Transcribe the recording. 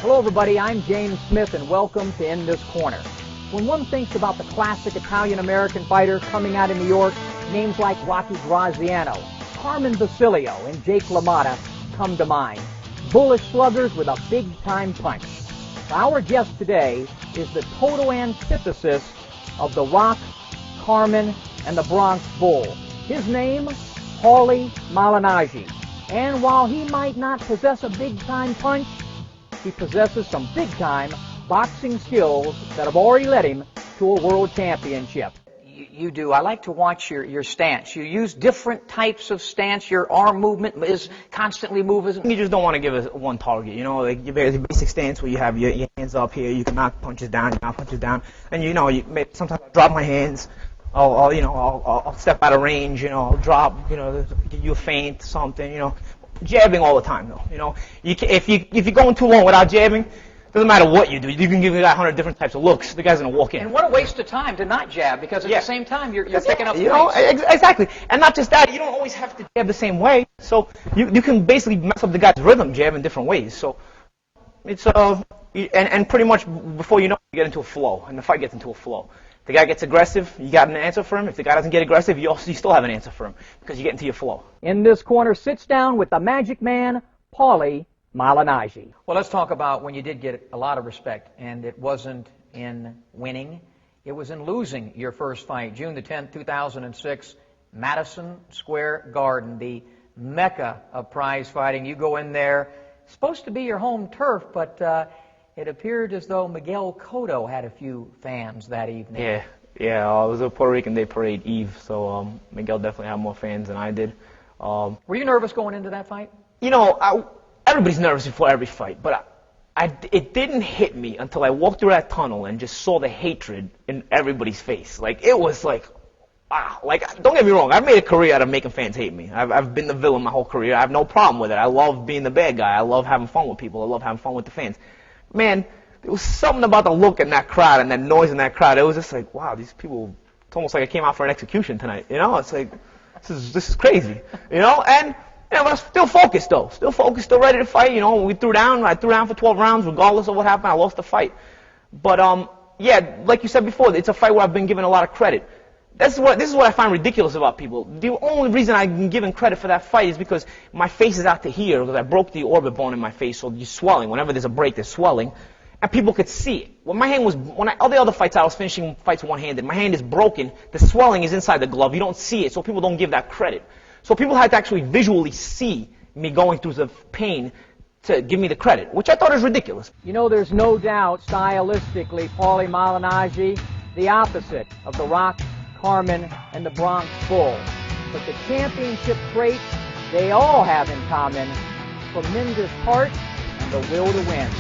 Hello everybody, I'm James Smith and welcome to In This Corner. When one thinks about the classic Italian-American fighter coming out of New York, names like Rocky Graziano, Carmen Basilio, and Jake LaMotta come to mind. Bullish sluggers with a big-time punch. Our guest today is the total antithesis of the Rock, Carmen, and the Bronx Bull. His name, Paulie Malignaggi. And while he might not possess a big-time punch, he possesses some big-time boxing skills that have already led him to a world championship. You do. I like to watch your stance. You use different types of stance. Your arm movement is constantly moving. You just don't want to give it one target. You know, like your basic stance where you have your hands up here. You can knock punches down. You knock punches down. And sometimes I drop my hands. I'll step out of range. I'll drop. Give you a feint, something. Jabbing all the time though. If you're going too long without jabbing, doesn't matter what you do. You can give me 100 different types of looks. The guy's gonna walk in. And what a waste of time to not jab, because at the same time you're picking up points. Exactly. And not just that, you don't always have to jab the same way. So you can basically mess up the guy's rhythm jabbing different ways. So it's and pretty much before you know it, you get into a flow, and the fight gets into a flow. The guy gets aggressive, you got an answer for him. If the guy doesn't get aggressive, you still have an answer for him because you get into your flow. In This Corner sits down with the Magic Man, Paulie Malignaggi. Well, let's talk about when you did get a lot of respect, and it wasn't in winning. It was in losing your first fight, June the 10th, 2006, Madison Square Garden, the mecca of prize fighting. You go in there, supposed to be your home turf, but it appeared as though Miguel Cotto had a few fans that evening. Yeah. It was a Puerto Rican Day Parade Eve, so Miguel definitely had more fans than I did. Were you nervous going into that fight? Everybody's nervous before every fight, but it didn't hit me until I walked through that tunnel and just saw the hatred in everybody's face. It was like, wow. Don't get me wrong, I've made a career out of making fans hate me. I've been the villain my whole career. I have no problem with it. I love being the bad guy. I love having fun with people. I love having fun with the fans. Man, there was something about the look in that crowd and that noise in that crowd. It was just like, wow, these people, it's almost like I came out for an execution tonight. It's like, this is crazy. And I was still focused though. Still focused, still ready to fight. When we threw down, I threw down for 12 rounds, regardless of what happened, I lost the fight. But like you said before, it's a fight where I've been given a lot of credit. This is what I find ridiculous about people. The only reason I'm given credit for that fight is because my face is out to here, because I broke the orbit bone in my face, so you're swelling. Whenever there's a break, there's swelling, and people could see it. All the other fights I was finishing fights one-handed. My hand is broken. The swelling is inside the glove. You don't see it, so people don't give that credit. So people had to actually visually see me going through the pain to give me the credit, which I thought was ridiculous. There's no doubt, stylistically, Paulie Malignaggi, the opposite of the Rock, Carmen, and the Bronx Bull. But the championship traits they all have in common: tremendous heart and the will to win.